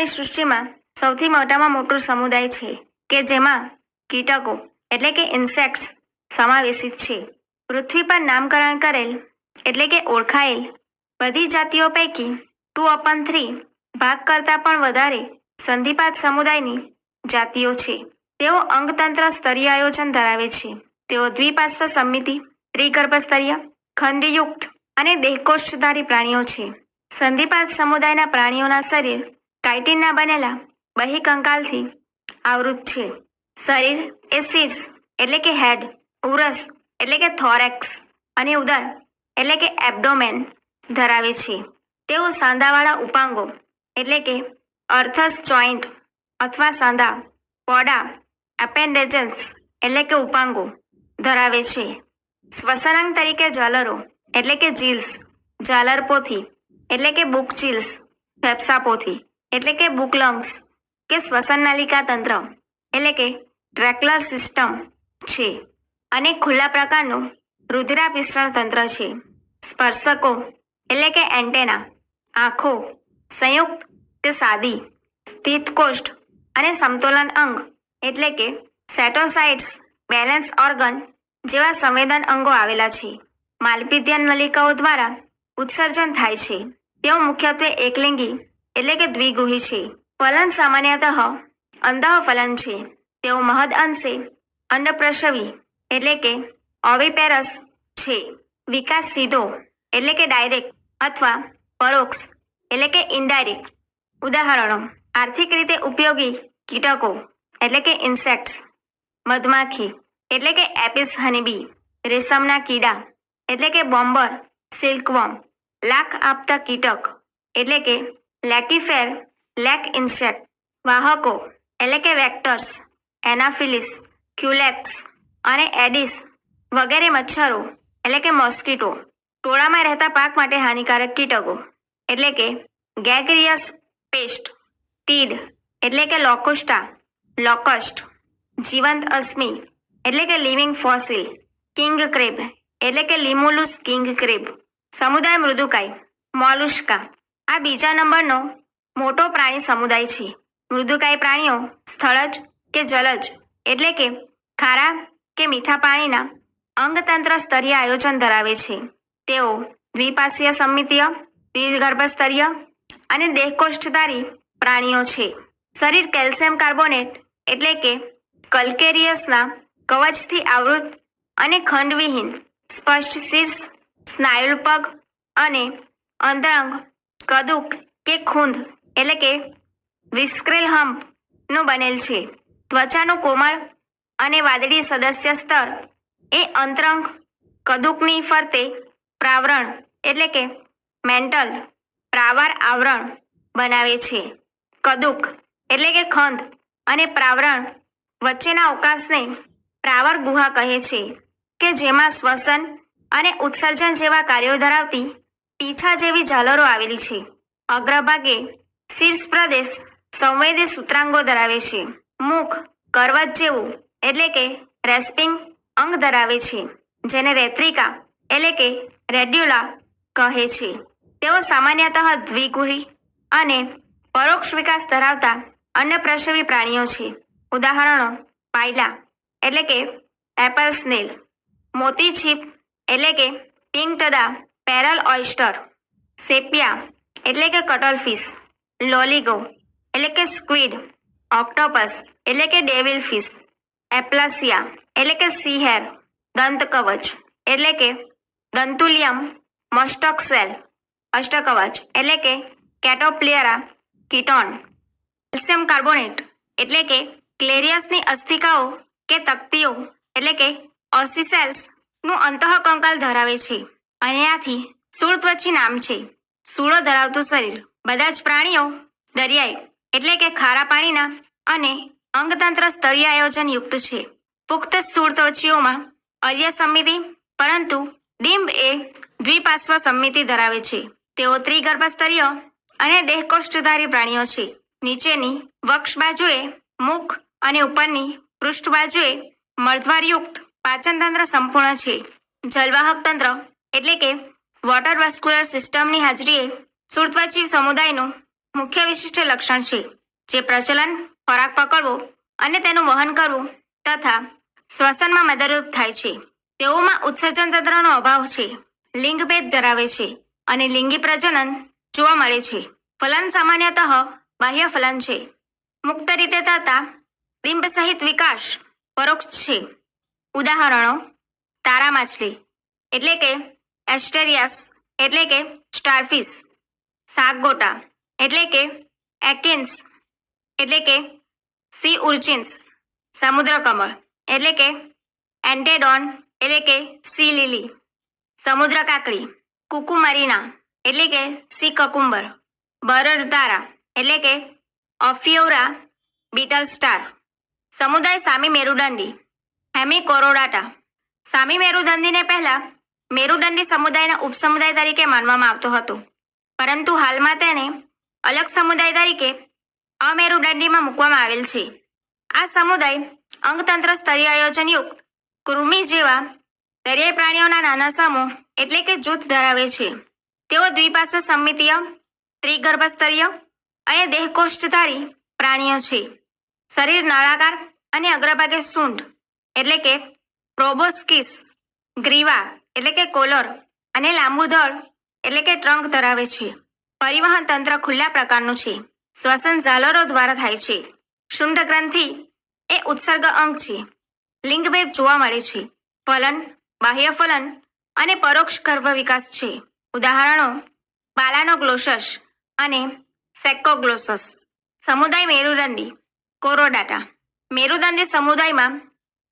પ્રાણી સૃષ્ટિમાં સૌથી મોટામાં મોટું સમુદાય છે કે જેમાં કીટકો એટલે કે ઇન્સેક્ટ્સ સમાવેશિત છે. પૃથ્વી પર નામકરણ કરેલ એટલે કે ઓળખાયેલ બધી જાતિઓ પૈકી 2/3 ભાગ કરતાં પણ વધારે સંધિપાત સમુદાયની જાતિઓ છે. તેઓ અંગતંત્ર સ્તરીય આયોજન ધરાવે છે. તેઓ દ્વિપાર્શ્વ સંમિતિ, ત્રિગર્ભસ્તરીય, ખંડયુક્ત અને દેહકોષ્ઠધારી પ્રાણીઓ છે. સંધિપાત સમુદાયના પ્રાણીઓના શરીર કાઇટિનના બનેલા બહિકંકાલથી આવૃત છે. શરીર એ શીર્ષ એટલે કે હેડ, ઉરસ એટલે કે થોરેક્સ અને ઉદર એટલે કે એબ્ડોમેન ધરાવે છે. તેઓ સાંધાવાળા ઉપાંગો એટલે કે અર્થસ જોઈન્ટ અથવા સાંધા, પોડા, એપેન્ડેજન્સ એટલે કે ઉપાંગો ધરાવે છે. શ્વસનાંગ તરીકે ઝાલરો એટલે કે જીલ્સ, ઝાલરપોથી એટલે કે બુકચીલ્સ, ફેફસાપોથી એટલે કે બુકલંગ્સ કે શ્વસન નલિકા તંત્ર એટલે કે ટ્રેક્લર સિસ્ટમ છે અને ખુલ્લા પ્રકારનું રુધિરાભિસરણ તંત્ર છે. સ્પર્શકો એટલે કે એન્ટેના, આંખો, સંયુક્ત કે સાદી, સ્થિતકોષ્ઠ અને સમતોલન અંગ એટલે કે સેટોસાઇટ્સ, બેલેન્સ ઓર્ગન જેવા સંવેદન અંગો આવેલા છે. માલપિત્તીય નલિકાઓ દ્વારા ઉત્સર્જન થાય છે. તેઓ મુખ્યત્વે એકલિંગી એટલે કે દ્વિગુહી છે. ફલન સામાન્યતઃ અંતઃ ફલન છે. તેઓ મહદ અંશે અંડપ્રસવી એટલે કે ઓવિપેરસ છે. વિકાસ સીધો એટલે કે ડાયરેક્ટ અથવા પરોક્ષ એટલે કે ઇનડાયરેક્ટ. ઉદાહરણો: આર્થિક રીતે ઉપયોગી કીટકો એટલે કે ઇન્સેક્ટ્સ, મધમાખી એટલે કે એપિસ હનીબી, રેશમના કીડા એટલે કે બોમ્બર સિલ્કવર્મ, લાખ આપતા કીટક એટલે કે લેટિફેર લેક ઇન્સેક્ટ, વાહકો એટલે કે વેક્ટર્સ, એનાફિલિસ, ક્યુલેક્સ અને એડિસ વગેરે મચ્છરો એટલે કે મોસ્કીટો. ટોળામાં રહેતા પાક માટે હાનિકારક કીટકો એટલે કે ગેગરિયસ પેસ્ટ, ટીડ એટલે કે લોકોસ્ટા, લોકસ્ટ, જીવંત અશ્મિ એટલે કે લિવિંગ ફોસિલ, કિંગ ક્રેબ એટલે કે લિમુલુસ કિંગ ક્રેબ. સમુદાય મૃદુકાય, મોલુસ્કા આ બીજા નંબરનો મોટો પ્રાણી સમુદાય છે. મૃદુકાય પ્રાણીઓ સ્થળજ કે જલજ એટલે કે ખારા કે મીઠા પાણીના અંગતંત્ર સ્તરીય આયોજન ધરાવે છે. તેઓ દ્વિપાર્શ્વીય સંમિતીય, દ્વિગર્ભસ્તરીય અને દેહકોષ્ઠધારી પ્રાણીઓ છે. શરીર કેલ્શિયમ કાર્બોનેટ એટલે કે કલ્કેરિયસના કવચથી આવૃત અને ખંડવિહીન, સ્પષ્ટ શીર્ષ, સ્નાયુલ પગ અને અંતરંગ કદુક કે ખૂંદ એટલે કે વિસ્ક્રેલ હમ્પ નું બનેલ છે. ત્વચાનું કોમળ અને વાદળી સદસ્ય સ્તર એ અંતરંગ કદુકની ફરતે પ્રાવરણ એટલે કે મેન્ટલ પ્રાવાર આવરણ બનાવે છે. કદુક એટલે કે ખંદ અને પ્રાવરણ વચ્ચેના અવકાશને પ્રાવર ગુહા કહે છે કે જેમાં શ્વસન અને ઉત્સર્જન જેવા કાર્યો ધરાવતી પીંછા જેવી ઝાલરો આવેલી છે. અગ્રભાગે શીર્ષ પ્રદેશ સંવેદી સૂત્રાંગો ધરાવે છે. મુખ કરવત જેવું એટલે કે રેસ્પિંગ અંગ ધરાવે છે જેને રેત્રિકા એટલે કે રેડ્યુલા કહે છે. તેઓ સામાન્યતઃ દ્વિગુહી અને પરોક્ષ વિકાસ ધરાવતા અંડપ્રસવી પ્રાણીઓ છે. ઉદાહરણો: પાયલા એટલે કે એપલ સ્નેલ, મોતી છીપ એટલે કે પિંક ટડા પેરલ ઓયસ્ટર, સેપિયા એટલે કે કટલફિશ, લોલીગો એટલે કે સ્ક્વિડ, ઓક્ટોપસ એટલે કે ડેવિલ ફિશ, એપ્લાસિયા એટલે કે સીહેર, દંતકવચ એટલે કે દંતુલિયમ, મસ્ટક અષ્ટકવચ એટલે કે કેટોપ્લિયરા કીટોન, કેલ્શિયમ કાર્બોનેટ એટલે કે ક્લેરિયસની અસ્થિકાઓ કે તકતીઓ એટલે કે ઓસિસેલ્સ નું અંતઃકંકાલ ધરાવે છે અને આથી શૂળત્વચી નામ છે. શૂળો ધરાવતું શરીર. બધા જ પ્રાણીઓ દરિયાઈ એટલે કે ખારા પાણીના અને અંગતંત્ર સ્તરીય આયોજન યુક્ત છે. પુખ્ત શૂળત્વચીઓમાં અર્ય સંમિતિ પરંતુ ડિંબ એ દ્વિપાર્શ્વ સંમિતિ ધરાવે છે. તેઓ ત્રિગર્ભસ્તરીય અને દેહકોષ્ઠધારી પ્રાણીઓ છે. નીચેની વક્ષ બાજુએ મુખ અને ઉપરની પૃષ્ઠ બાજુએ મળદ્વારયુક્ત પાચનતંત્ર સંપૂર્ણ છે. જલવાહક તંત્ર એટલે કે વોટર વાસ્ક્યુલર સિસ્ટમની હાજરીએ શૂળત્વચી સમુદાયનું મુખ્ય વિશિષ્ટ લક્ષણ છે, જે પ્રચલન, ખોરાક પકડવો અને તેનું વહન કરવું તથા શ્વસનમાં મદદરૂપ થાય છે. તેઓમાં ઉત્સર્જન તંત્રનો અભાવ છે, લિંગભેદ ધરાવે છે અને લિંગી પ્રજનન જોવા મળે છે. ફલન સામાન્યતઃ બાહ્ય ફલન છે. મુક્ત રીતે થતા ડિંબ સહિત વિકાસ પરોક્ષ છે. ઉદાહરણો: તારા માછલી એટલે કે એસ્ટેરિયાસ એટલે કે સ્ટારફિશ, શાકગોટા એટલે કે એકિન્સ એટલે કે સી ઉર્ચિન્સ, સમુદ્ર કમળ એટલે કે એન્ટેડોન એટલે કે સી લીલી, સમુદ્ર કાકડી કુકુમરીના એટલે કે સી કકુંબર, બરડ તારા એટલે કે ઓફિયોરા બીટલ સ્ટાર. સમુદાય સામી મેરુદંડી હેમિકોરોડાટા. સામી મેરુદંડીને પહેલા મેરુદંડી સમુદાયના ઉપસમુદાય તરીકે માનવામાં આવતો હતો, પરંતુ હાલમાં તેને અલગ સમુદાય તરીકે અમેરુદંડીમાં મૂકવામાં આવેલ છે. આ સમુદાય અંગતંત્ર સ્તરીય આયોજનયુક્ત કૃમિ જેવા દરિયાઈ પ્રાણીઓના નાના સમૂહ એટલે કે જૂથ ધરાવે છે. તેઓ દ્વિપાર્શ્વ સમમિતીય, ત્રિગર્ભસ્તરીય અને દેહકોષ્ઠધારી પ્રાણીઓ છે. શરીર નળાકાર અને અગ્રભાગે સૂંઢ એટલે કે પ્રોબોસ્કિસ, ગ્રીવા એટલે કે કોલર અને લાંબુ ધડ એટલે કે ટ્રંક ધરાવે છે. પરિવહન તંત્ર ખુલ્લા પ્રકારનું છે. શ્વસન ઝાલરો દ્વારા થાય છે. શુંડ ગ્રંથિ એ ઉત્સર્ગ અંગ છે. લિંગભેદ જોવા મળે છે. ફલન, બાહ્ય ફલન અને પરોક્ષ ગર્ભ વિકાસ છે. ઉદાહરણો: બાલાનોગ્લોસસ અને સેકોગ્લોસસ. સમુદાય મેરુદંડી કોરોડાટા. મેરુદંડી સમુદાયમાં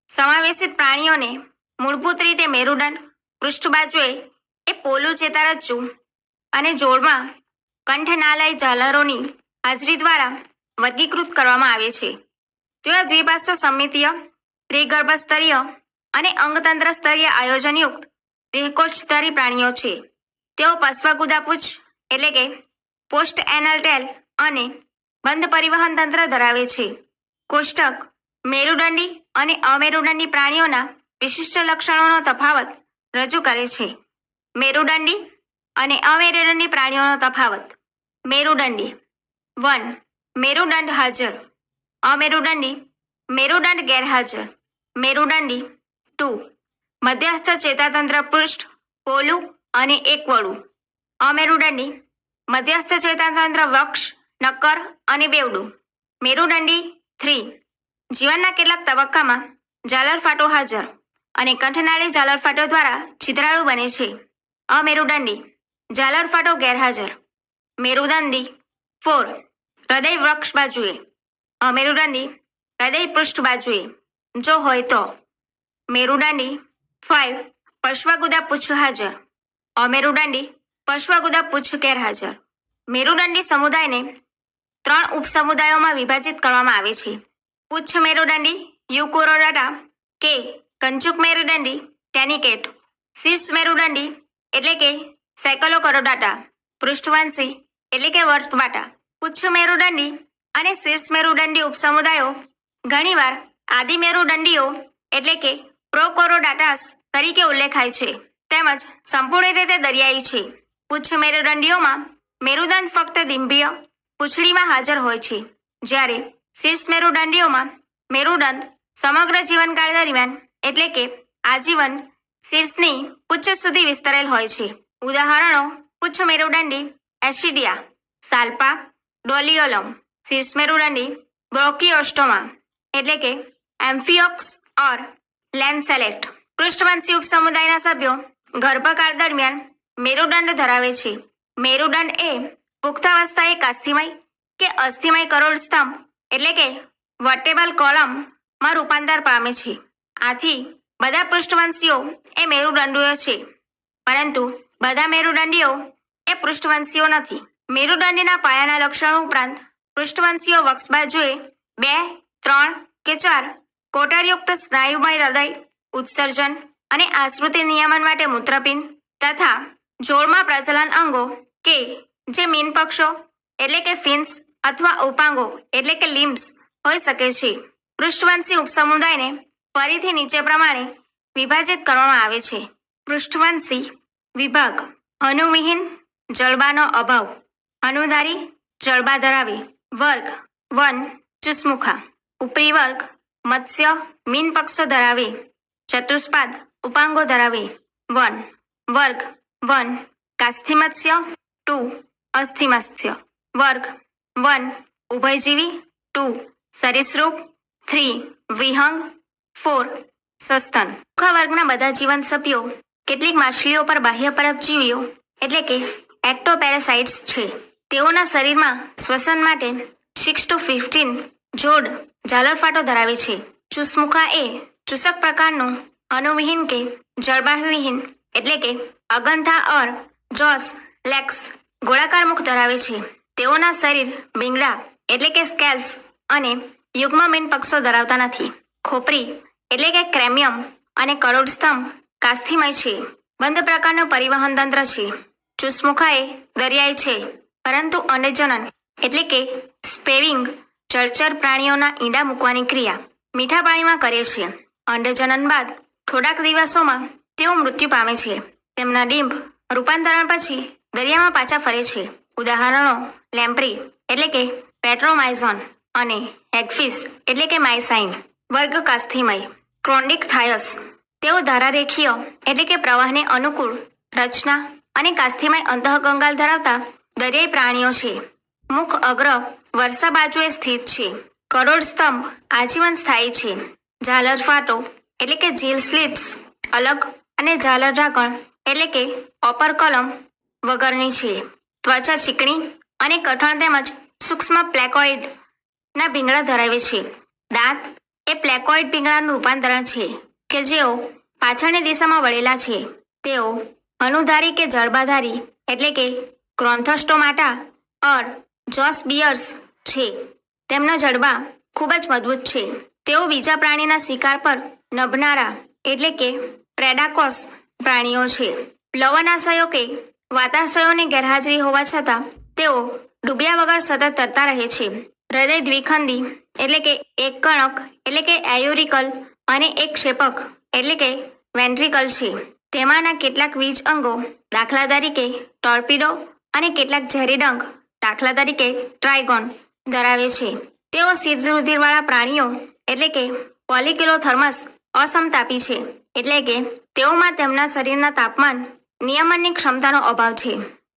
સમાવેશિત પ્રાણીઓને મૂળભૂત રીતે મેરુદંડ, પૃષ્ઠબાજુએ એ પોલું ચેતારજ્જુ અને જોડમાં કંઠનાલય ઝાલરોની હાજરી દ્વારા વર્ગીકૃત કરવામાં આવે છે. તેઓ દ્વિપાર્શ્વ સમમિતીય, ત્રિગર્ભસ્તરીય અને અંગતંત્ર સ્તરીય આયોજનયુક્ત દેહકોષ્ઠધારી પ્રાણીઓ છે. તેઓ પશ્વગુદાપુચ્છ એટલે કે પોસ્ટ એનલ ટેલ અને બંધ પરિવહન તંત્ર ધરાવે છે. કોષ્ટક મેરુદંડી અને અમેરુદંડી પ્રાણીઓના વિશિષ્ટ લક્ષણોનો તફાવત રજૂ કરે છે. મેરુદંડી અને અમેરુદંડી પ્રાણીઓનો તફાવત. મેરુદંડી 1. મેરુદંડ હાજર. અમેરુદંડી મેરુદંડ ગેરહાજર. મેરુદંડી 2. મધ્યસ્થ ચેતાતંત્ર પૃષ્ઠ પોલું અને એકવળું. અમેરુદંડી મધ્યસ્થ ચેતાતંત્ર વક્ષ, નક્કર અને બેવડું. મેરુદંડી 3. જીવનના કેટલાક તબક્કામાં ઝાલરફાટો હાજર અને કંઠનાળી ઝાલરફાટો દ્વારા છિદ્રાળુ બને છે. અમેરુદંડી ઝાલરફાટો ગેરહાજર. મેરુદંડી 4. હૃદય વક્ષ બાજુએ. અમેરુદંડી હૃદય પૃષ્ઠ બાજુએ જો હોય તો. મેરુદંડી 5. પશ્વગુદા પૂછ હાજર. અમેરુદંડી પશ્વગુદા પૂછ ગેરહાજર. મેરુદંડી સમુદાયને 3 ઉપસમુદાયોમાં વિભાજિત કરવામાં આવે છે. પુચ્છ મેરુદંડી યુકોરોડાટા કે કંચુક મેરુદંડી ટેનિકેટ. શીર્ષ મેરુદંડી એટલે કે સેકલોકોરોડાટા પૃષ્ઠવંશી એટલે કે વર્તબાટા. પુચ્છ મેરુદંડી અને શીર્ષ મેરુદંડી ઉપસમુદાયો ઘણીવાર આદિ મેરુદંડીઓ એટલે કે પ્રોકોરોડાટાસ તરીકે ઉલ્લેખાય છે, તેમજ સંપૂર્ણ રીતે દરિયાઈ છે. પુચ્છ મેરુદંડીઓમાં મેરુદંડ ફક્ત ડિંભીય પૂંછડીમાં હાજર હોય છે, જ્યારે શીર્ષ મેરુદંડીઓમાં મેરુદંડ સમગ્ર જીવનકાળ દરમિયાન એટલે કે આજીવન શીર્ષની પુચ્છ સુધી વિસ્તરેલ હોય છે. ઉદાહરણો: પુચ્છ મેરુદંડી એસિડિયા, સાલ્પા, ડોલિયોલમ. શીર્ષ મેરુદંડી બ્રોકિયોસ્ટોમા એટલે કે એમ્ફિયોક્સ ઓર લેન્સેલેટ. પૃષ્ઠવંશી ઉપસમુદાયના સભ્યો ગર્ભકાળ દરમિયાન મેરુદંડ ધરાવે છે. મેરુદંડ એ પુખ્તાવસ્થાએ કાસ્થિમય કે અસ્થિમય કરોડ સ્તંભ એટલે કે વર્ટેબલ કોલમમાં રૂપાંતર પામે છે. આથી બધા પૃષ્ઠવંશીઓ એ મેરુદંડીઓ છે, પરંતુ બધા મેરુદંડીઓ એ પૃષ્ઠવંશીઓ નથી. મેરુદંડીના પાયાના લક્ષણો ઉપરાંત પૃષ્ઠવંશીઓ વક્ષ બાજુએ 2, 3 કે 4 કોટરયુક્ત સ્નાયુમય હૃદય, ઉત્સર્જન અને આશ્રુતિ નિયમન માટે મૂત્રપિંડ તથા જોડમાં પ્રચલન અંગો કે જે મીનપક્ષો એટલે કે ફિન્સ અથવા ઉપાંગો એટલે કે લિમ્બ્સ હોઈ શકે છે. પૃષ્ઠવંશી ઉપસમુદાયને ફરીથી નીચે પ્રમાણે વિભાજિત કરવામાં આવે છે. પૃષ્ઠવંશી વિભાગ: હનુવિહીન, જડબાનો અભાવ, હનુધારી, જડબા ધરાવે. વર્ગ 1 ચુસમુખા. ઉપરી વર્ગ મત્સ્ય મીન પક્ષો ધરાવે. ચતુષ્પાદ ઉપાંગો ધરાવે. 1 વર્ગ 1 કાસ્થિમત્સ્ય 2 અસ્થિમત્સ્ય. વર્ગ 1 ઉભયજીવી 2 સરીસૃપ 3 વિહંગ 4 સસ્તન. ચોખ્ખા વર્ગના બધા જીવંત સભ્યો કેટલીક માછલીઓ પર બાહ્ય પરજીવીઓ એટલે કે એક્ટોપેરાસાઇટ્સ છે. તેઓના શરીરમાં શ્વસન માટે 6 to 15 જોડ ઝાલરફાટો ધરાવે છે. ચુસમુખા એ ચૂસક પ્રકારનું અનુવિહીન કે જળબાહવિહીન એટલે કે અગંધા ઓર જોસ લેક્સ ગોળાકાર મુખ ધરાવે છે. તેઓના શરીર ભીંગડા એટલે કે સ્કેલ્સ અને યુગ્મ મીન પક્ષો ધરાવતા નથી. ખોપરી એટલે કે ક્રેમિયમ અને કરોડસ્તંભ કાસ્થિમય છે. બંધ પ્રકારનું પરિવહન તંત્ર છે. ચુસમુખા એ દરિયાઈ છે, પરંતુ અંડજનન એટલે કે સ્પેવિંગ જળચર પ્રાણીઓના ઈંડા મૂકવાની ક્રિયા મીઠા પાણીમાં કરે છે. અંડજનન બાદ થોડાક દિવસોમાં તેઓ મૃત્યુ પામે છે. તેમના ડીંભ રૂપાંતરણ પછી દરિયામાં પાછા ફરે છે. ઉદાહરણો લેમ્પ્રી એટલે કે પેટ્રોમાઇઝોન અને હેગફિશ એટલે કે માઇસાઇન. વર્ગ કાસ્થિમય. ક્રોન્ડિક થાયસ. તેઓ ધારારેખીય એટલે કે પ્રવાહને અનુકૂળ રચના અને કાસ્થિમય અંતઃકંગાલ ધરાવતા દરિયાઈ પ્રાણીઓ છે. મુખ અગ્ર વર્ષા બાજુએ સ્થિત છે. કરોડ સ્તંભ આજીવન સ્થાયી છે. ઝાલર ફાટો એટલે કે જીલ સ્લિટ્સ અલગ અને ઝાલર ઢાંકણ એટલે કે ઓપર કલમ વગરની છે. ત્વચા ચીકણી અને કઠણ તેમજ સૂક્ષ્મ પ્લેકોઇડ ના ભીંગડા ધરાવે છે. દાંત એ પ્લેકોઇડ ભીંગડાનું રૂપાંતરણ છે કે જેઓ પાછળની દિશામાં વળેલા છે. તેઓ અનુધારી કે જડબાધારી એટલે કે ગ્રોન્થોસ્ટોમાટા ઓર જોસ બિયર્સ છે. તેમના જડબા ખૂબ જ મજબૂત છે. તેઓ બીજા પ્રાણીના શિકાર પર નભનારા એટલે કે પ્રેડાકોસ પ્રાણીઓ છે. પ્લવનાશયો કે વાતાશયોની ગેરહાજરી હોવા છતાં તેઓ ડૂબ્યા વગર સતત તરતા રહે છે. હૃદય દ્વિખંડી એટલે કે એક કણક એટલે કે એયુરિકલ અને એક ક્ષેપક એટલે કે વેન્ટ્રિકલ છે. તેમાંના કેટલાક વીજ અંગો દાખલા તરીકે ટોર્પિડો અને કેટલાક ઝેરી ડંખ દાખલા તરીકે ટ્રાયગોન ધરાવે છે. તેઓ સિદ્ધ રુધિરવાળા પ્રાણીઓ એટલે કે પોલિકિલોથર્મસ અસમતાપી છે એટલે કે તેઓમાં તેમના શરીરના તાપમાન નિયમનની ક્ષમતાનો અભાવ છે.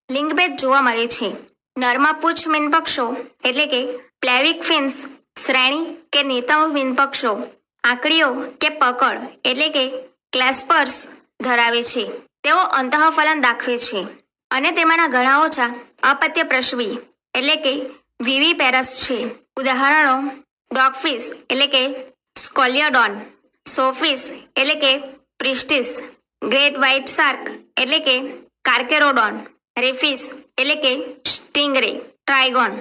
લિંગભેદ જોવા મળે છે. નરમાં પૂંછ મીનપક્ષો એટલે કે પ્લેવિક ફિન્સ શ્રેણી કે નિતંબ મીનપક્ષો આંકડીઓ કે પકડ એટલે કે ક્લેસ્પર્સ ધરાવે છે. તેઓ અંતઃફલન દાખવે છે અને તેમાંના ઘણા ઓછા અપત્ય પ્રસવી એટલે કે વિવિપેરસ છે. ઉદાહરણો ડોગફિશ એટલે કે સ્કોલિયોડોન, સોફિશ એટલે કે પ્રિસ્ટિસ, ગ્રેટ વ્હાઇટ શાર્ક એટલે કે કાર્કેરોડોન, રેફિશ એટલે કે સ્ટિંગરે, ટ્રાયગોન.